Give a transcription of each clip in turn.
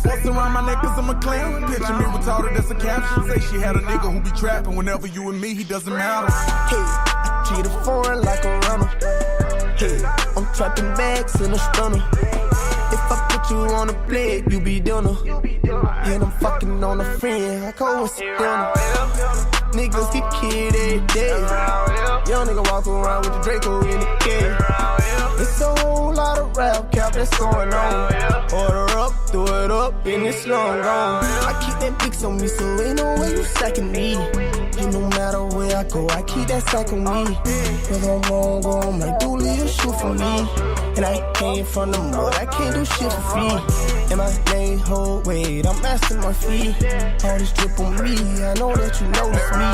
What's around my neck cause I'm a clown. Picture me retarded, that's a caption. Say she had a nigga who be trapping. Whenever you and me, he doesn't matter. Hey, I treat her foreign like a runner. Hey, I'm trapping bags in a stunner. If I put you on a plate, you be dinner. And I'm fucking on a friend, I coincidental. Niggas get killed every day. Young nigga walk around with the Draco in the kid. It's a whole lot of rap cap that's going on. Order up, throw it up, and it's long gone. I keep that bitch on me, so ain't no way you sacking me. And no matter where I go, I keep that sack on me. Whether I'm wrong or I'm like, do little shoot for me. And I came from the mud, I can't do shit for free. And my name hold weight, I'm asking my feet. All this drip on me, I know that you notice me.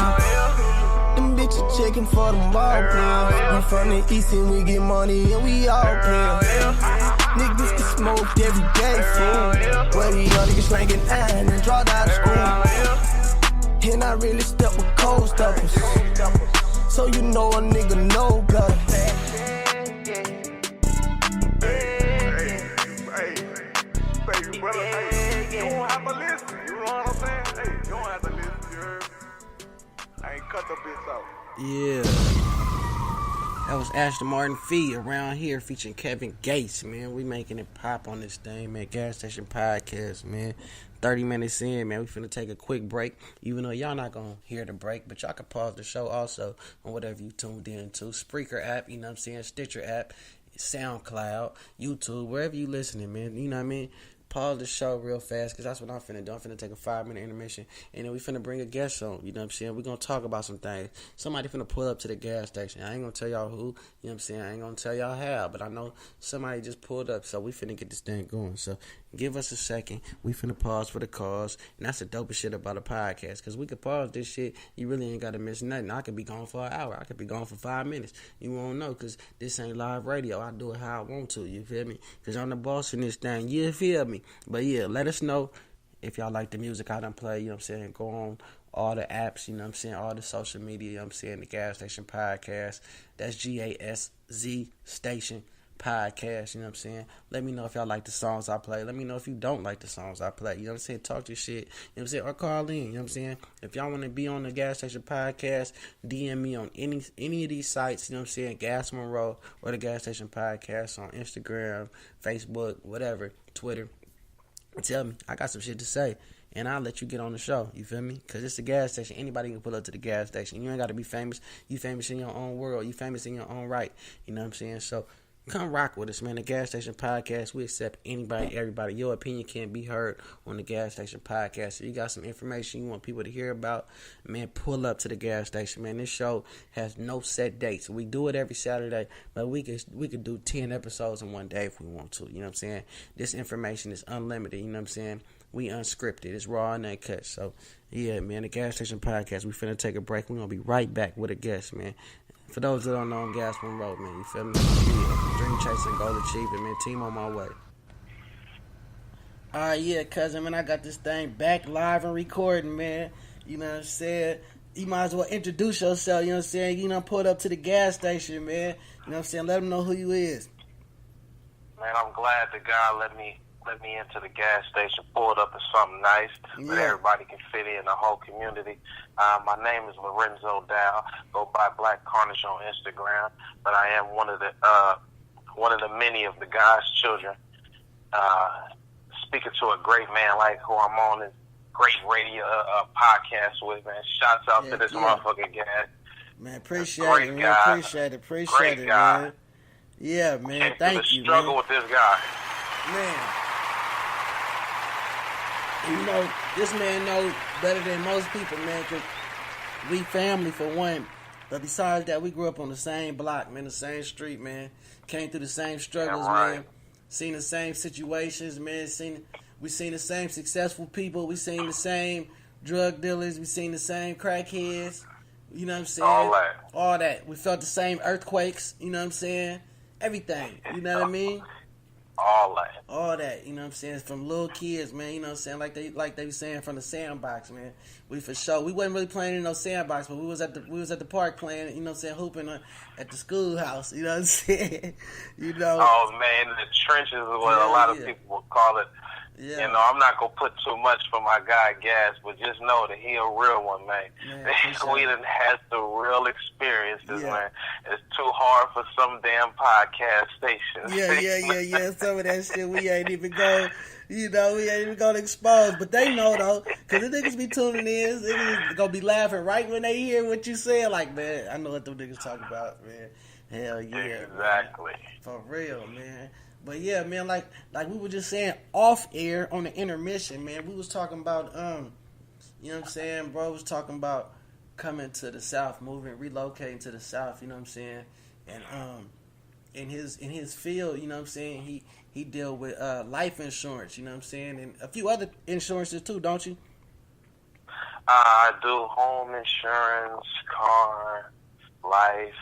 Them bitches checking for them ball players. We from the east and we get money and we all pay. Niggas get smoked every day, fool. Where these young niggas ranking 9 and dropped out of school. And I really step with cold steppers. So you know a nigga know better. You don't have to listen, you know what I'm saying? Hey, you don't have to listen, you heard? I ain't cut the bitch out. Yeah. That was Ashton Martin Fee around here featuring Kevin Gates, man. We making it pop on this thing, man. Gaszstation Podcast, man. 30 minutes in, man. We finna take a quick break. Even though y'all not gonna hear the break, but y'all can pause the show also on whatever you tuned in to. Spreaker app, you know what I'm saying? Stitcher app, SoundCloud, YouTube, wherever you listening, man. You know what I mean? Pause the show real fast, because that's what I'm finna do. I'm finna take a 5-minute intermission, and then we finna bring a guest on, you know what I'm saying? We're gonna talk about some things. Somebody finna pull up to the gas station. I ain't gonna tell y'all who, you know what I'm saying? I ain't gonna tell y'all how, but I know somebody just pulled up, so we finna get this thing going. So give us a second. We finna pause for the cause, and that's the dopest shit about a podcast, because we could pause this shit. You really ain't gotta miss nothing. I could be gone for an hour. I could be gone for 5 minutes. You won't know, because this ain't live radio. I do it how I want to, you feel me? Because I'm the boss in this thing, you feel me? But yeah, let us know if y'all like the music I done play, you know what I'm saying? Go on all the apps, you know what I'm saying? All the social media, you know what I'm saying? The Gaszstation Podcast. That's Gaszz Station Podcast, you know what I'm saying? Let me know if y'all like the songs I play. Let me know if you don't like the songs I play. You know what I'm saying? Talk your shit, you know what I'm saying? Or call in, you know what I'm saying? If y'all want to be on the Gaszstation Podcast, DM me on any of these sites, you know what I'm saying? Gas Monroe or the Gaszstation Podcast on Instagram, Facebook, whatever, Twitter. Tell me, I got some shit to say, and I'll let you get on the show, you feel me? Because it's a gas station. Anybody can pull up to the gas station. You ain't got to be famous. You famous in your own world. You famous in your own right, you know what I'm saying? So come rock with us, man. The Gaszstation Podcast, we accept anybody, everybody. Your opinion can be heard on the Gaszstation Podcast. If you got some information you want people to hear about, man, pull up to the gas station, man. This show has no set dates. We do it every Saturday, but we could do 10 episodes in one day if we want to, you know what I'm saying? This information is unlimited, you know what I'm saying? We unscripted. It's raw and uncut. So, yeah, man, the Gaszstation Podcast, we finna take a break. We're going to be right back with a guest, man. For those that don't know, I'm Gas Monroe, man. You feel me? Yeah. Dream chasing, goal achieving, man. Team on my way. Alright, yeah, cousin, man. I got this thing back live and recording, man. You know what I'm saying? You might as well introduce yourself, you know what I'm saying? You know, pulled up to the gas station, man. You know what I'm saying? Let them know who you is. Man, I'm glad the guy let me into the gas station, pulled up to something nice that everybody can fit in, the whole community. My name is Lorenzo Dow. Go by Black Carnage on Instagram, but I am one of the many of the God's children. Speaking to a great man like who I'm on this great radio podcast with, man. Shouts out to this motherfucking guy. Man, appreciate it, man. Appreciate it, man. Yeah, man. Thank you, struggle with this guy. Man. And you know, this man knows better than most people, man, because we family for one. But besides that, we grew up on the same block, man, the same street, man. Came through the same struggles, man. Seen the same situations, man. We seen the same successful people. We seen the same drug dealers. We seen the same crackheads. You know what I'm saying? All that. We felt the same earthquakes. You know what I'm saying? Everything. You know what I mean? All that, you know what I'm saying? From little kids, man, you know what I'm saying? Like they be saying, from the sandbox, man. We for sure. We wasn't really playing in no sandbox, but we was at the park playing, you know what I'm saying, hooping at the schoolhouse, you know what I'm saying? You know. Oh man, the trenches is what a lot of people would call it. You know, I'm not gonna put too much for my guy Gas, but just know that he a real one, man. We done had the real experiences, man. It's too hard for some damn podcast stations. Yeah. Some of that shit we ain't even go. We ain't even gonna expose, but they know though, cause the niggas be tuning in. Niggas gonna be laughing right when they hear what you say. Like, man, I know what them niggas talking about, man. Hell yeah, exactly. Man. For real, man. But yeah, man, like we were just saying off air on the intermission, man. We was talking about, you know what I'm saying, bro was talking about coming to the South, moving, relocating to the South. You know what I'm saying, and in his field, you know what I'm saying, he deal with life insurance, you know what I'm saying, and a few other insurances too, don't you? I do home insurance, car, life,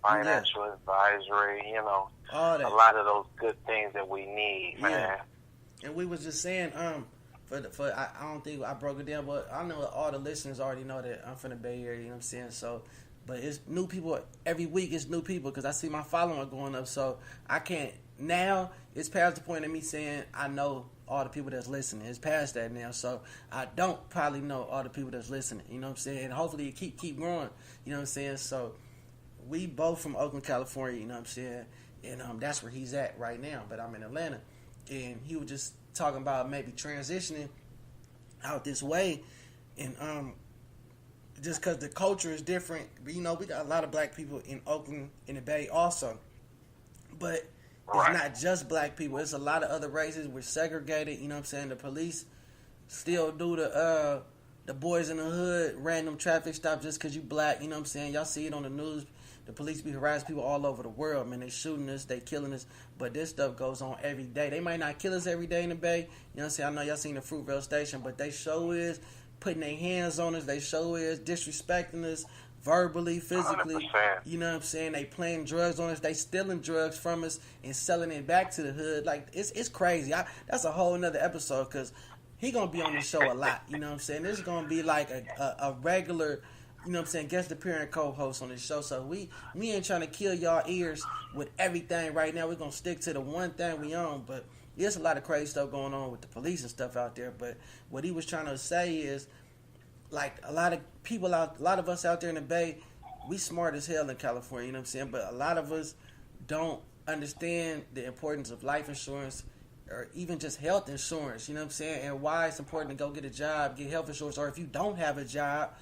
financial advisory, you know, all that. A lot of those good things that we need, man. And we was just saying, I don't think I broke it down, but I know all the listeners already know that I'm from the Bay Area, you know what I'm saying, so. But it's new people every week. It's new people because I see my following going up. So I can't now. It's past the point of me saying I know all the people that's listening. It's past that now. So I don't probably know all the people that's listening. You know what I'm saying? And hopefully it keep growing. You know what I'm saying? So we both from Oakland, California. You know what I'm saying? And that's where he's at right now. But I'm in Atlanta, and he was just talking about maybe transitioning out this way, and just because the culture is different. But, you know, we got a lot of black people in Oakland, in the Bay also. But it's not just black people. It's a lot of other races. We're segregated. You know what I'm saying? The police still do the boys in the hood, random traffic stop just because you black. You know what I'm saying? Y'all see it on the news. The police be harassing people all over the world. Man, they shooting us. They killing us. But this stuff goes on every day. They might not kill us every day in the Bay. You know what I'm saying? I know y'all seen the Fruitvale Station. But they show is putting their hands on us. They show is disrespecting us verbally, physically. 100%. You know what I'm saying? They playing drugs on us. They stealing drugs from us and selling it back to the hood. Like, it's crazy. That's a whole nother episode because he going to be on the show a lot. You know what I'm saying? This is going to be like a regular, you know what I'm saying, guest appearing co-host on this show. So we ain't trying to kill y'all ears with everything right now. We're going to stick to the one thing we own. But there's a lot of crazy stuff going on with the police and stuff out there. But what he was trying to say is, like, a lot of us out there in the Bay, we smart as hell in California, you know what I'm saying? But a lot of us don't understand the importance of life insurance or even just health insurance, you know what I'm saying? And why it's important to go get a job, get health insurance, or if you don't have a job,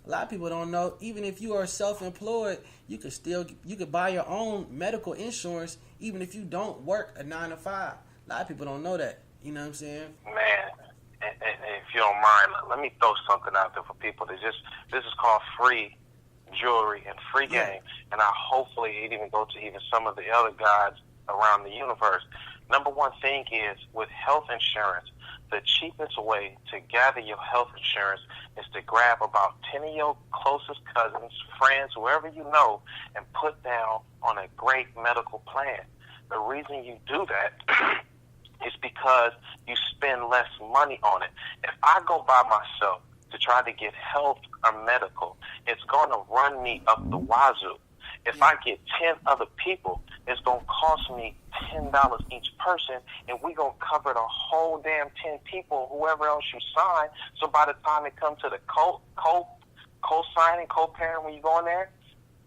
a lot of people don't know, even if you are self-employed, you could buy your own medical insurance even if you don't work a 9 to 5. A lot of people don't know that. You know what I'm saying? Man, and if you don't mind, let me throw something out there for people. This is called free jewelry and free game. And I hopefully it even go to even some of the other guys around the universe. Number one thing is, with health insurance, the cheapest way to gather your health insurance is to grab about 10 of your closest cousins, friends, whoever you know, and put down on a great medical plan. The reason you do that is because you spend less money on it. If I go by myself to try to get health or medical, it's going to run me up the wazoo. If I get 10 other people, it's going to cost me $10 each person, and we're going to cover the whole damn 10 people, whoever else you sign. So by the time it comes to the co-signing, co-parent, when you go in there,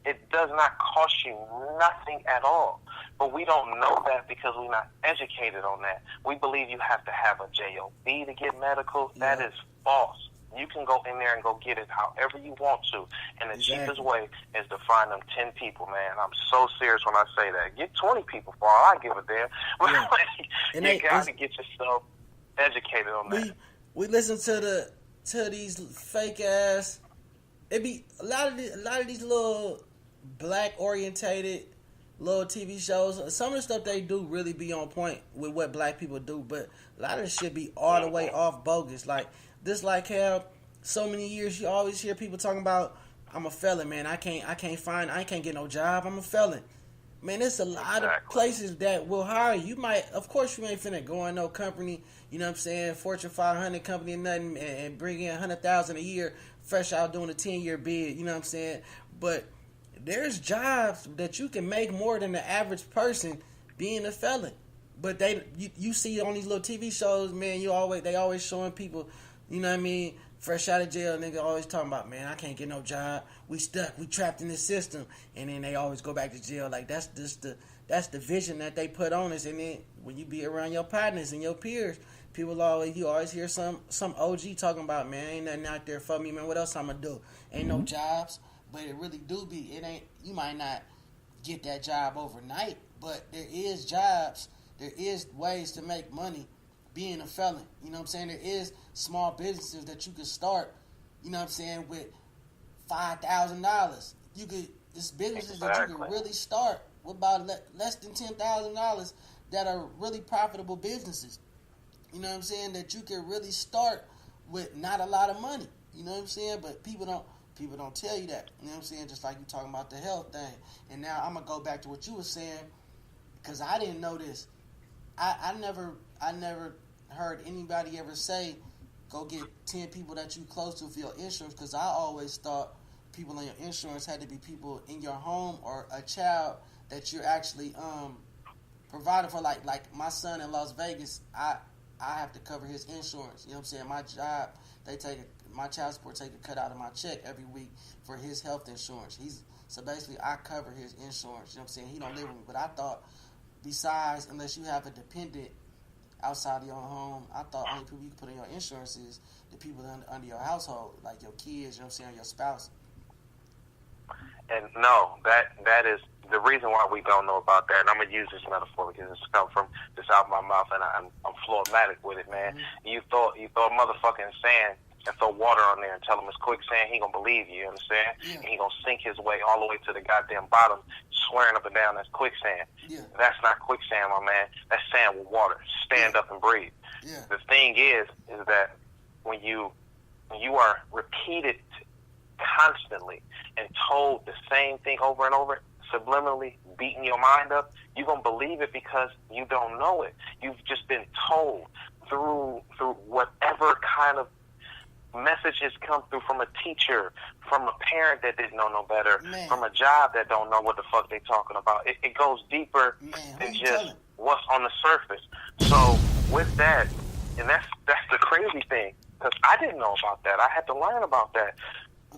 it does not cost you nothing at all. But we don't know that because we're not educated on that. We believe you have to have a JOB to get medical. That is false. You can go in there and go get it however you want to. And the cheapest way is to find them 10 people, man. I'm so serious when I say that. Get 20 people for all I give a damn. Yeah. You got to get yourself educated on that. We listen to these fake ass. It be a lot of these little black orientated little TV shows. Some of the stuff they do really be on point with what black people do, but a lot of the shit be all the way off bogus. Like this, like how so many years you always hear people talking about, I'm a felon, man. I can't get no job. I'm a felon. Man, there's a lot of places that will hire you. Of course, you ain't finna go in no company, you know what I'm saying, Fortune 500 company or nothing, and bring in $100,000 a year, fresh out doing a 10-year bid, you know what I'm saying? But there's jobs that you can make more than the average person being a felon. But you see on these little TV shows, man, they always showing people, you know what I mean, fresh out of jail, nigga always talking about, man, I can't get no job. We stuck. We trapped in this system. And then they always go back to jail. Like, that's the vision that they put on us. And then when you be around your partners and your peers, you always hear some OG talking about, man, ain't nothing out there for me, man. What else I'm going to do? Ain't no jobs. But it really do be. You might not get that job overnight, but there is jobs. There is ways to make money being a felon. You know what I'm saying? There is small businesses that you can start, you know what I'm saying, with $5,000. It's businesses that you can really start with about less than $10,000 that are really profitable businesses. You know what I'm saying? That you can really start with not a lot of money. You know what I'm saying? But people don't tell you that. You know what I'm saying? Just like you talking about the health thing. And now I'm gonna go back to what you were saying, because I didn't know this. I never heard anybody ever say, go get 10 people that you close to for your insurance, because I always thought people on your insurance had to be people in your home or a child that you're actually providing for. Like my son in Las Vegas, I have to cover his insurance. You know what I'm saying? My job, my child support take a cut out of my check every week for his health insurance. So basically I cover his insurance. You know what I'm saying? He don't live with me. But I thought, besides, unless you have a dependent outside of your home, I thought only people you can put in your insurance is the people under your household, like your kids, you know what I'm saying, your spouse. And no, that is the reason why we don't know about that. And I'm going to use this metaphor because it's come from this out of my mouth, and I'm phlegmatic with it, man. Mm-hmm. You throw a motherfucking sand and throw water on there and tell him it's quicksand, he going to believe you understand? Yeah. And he going to sink his way all the way to the goddamn bottom, swearing up and down that's quicksand. Yeah. That's not quicksand, my man. That's sand with water. Stand up and breathe. Yeah. The thing is that when you are repeated constantly and told the same thing over and over, subliminally beating your mind up, you're going to believe it because you don't know it. You've just been told through whatever kind of messages come through from a teacher, from a parent that didn't know no better, man, from a job that don't know what the fuck they talking about. It goes deeper than just what's on the surface. So with that, and that's the crazy thing, because I didn't know about that. I had to learn about that.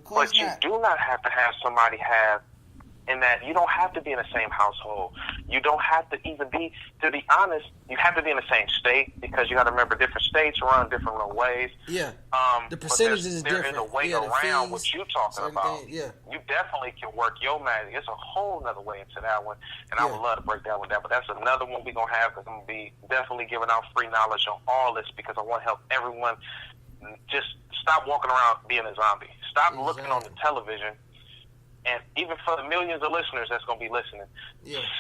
But you do not have to have somebody have, in that you don't have to be in the same household. You don't have to even be, to be honest, you have to be in the same state, because you got to remember different states run different ways. Yeah. The percentages is different. There is a way around what you're talking about. Things, yeah. You definitely can work your magic. It's a whole other way into that one, and I would love to break down with that. But that's another one we're going to have, because I'm going to be definitely giving out free knowledge on all this, because I want to help everyone just stop walking around being a zombie. Stop looking on the television. And even for the millions of listeners that's going to be listening,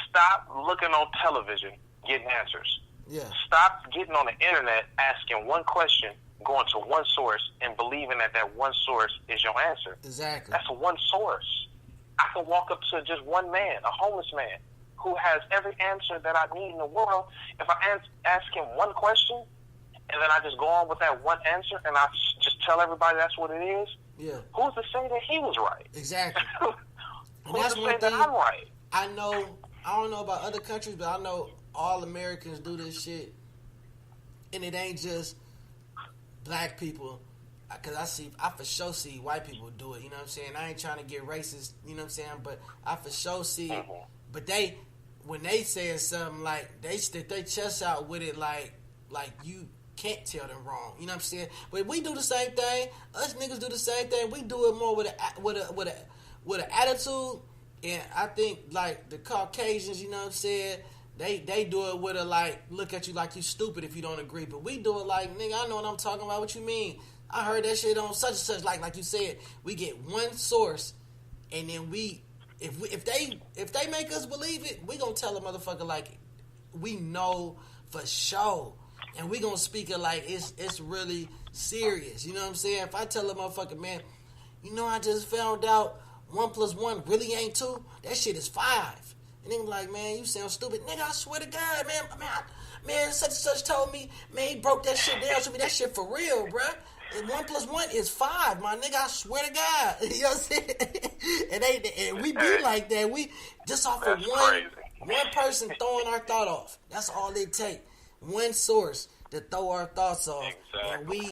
stop looking on television, getting answers. Yeah. Stop getting on the internet, asking one question, going to one source, and believing that one source is your answer. Exactly. That's one source. I can walk up to just one man, a homeless man, who has every answer that I need in the world. If I ask him one question, and then I just go on with that one answer, and I just tell everybody that's what it is, yeah. Who's to say that he was right? Exactly. Who's to say that I'm right? I don't know about other countries, but I know all Americans do this shit. And it ain't just black people. Because I for sure see white people do it, you know what I'm saying? I ain't trying to get racist, you know what I'm saying? But I for sure see it. But when they say something, like, they stick their chest out with it like you can't tell them wrong, you know what I'm saying? But we do the same thing. Us niggas do the same thing. We do it more with an attitude, and I think like the Caucasians, you know what I'm saying? They do it with a like look at you like you stupid if you don't agree. But we do it like, nigga, I know what I'm talking about. What you mean? I heard that shit on such and such. Like you said, we get one source, and then if they make us believe it, we gonna tell a motherfucker like we know for sure. And we gonna speak it like it's really serious. You know what I'm saying? If I tell a motherfucker, man, you know, I just found out 1 + 1 really ain't 2. That shit is 5. And they be like, man, you sound stupid. Nigga, I swear to God, man, such and such told me, man, he broke that shit down to me. That shit for real, bruh. And 1 + 1 is 5, my nigga. I swear to God. You know what I'm saying? And we be like that. We just off of one. Crazy. One person throwing our thought off. That's all it takes. One source to throw our thoughts off. Exactly. And we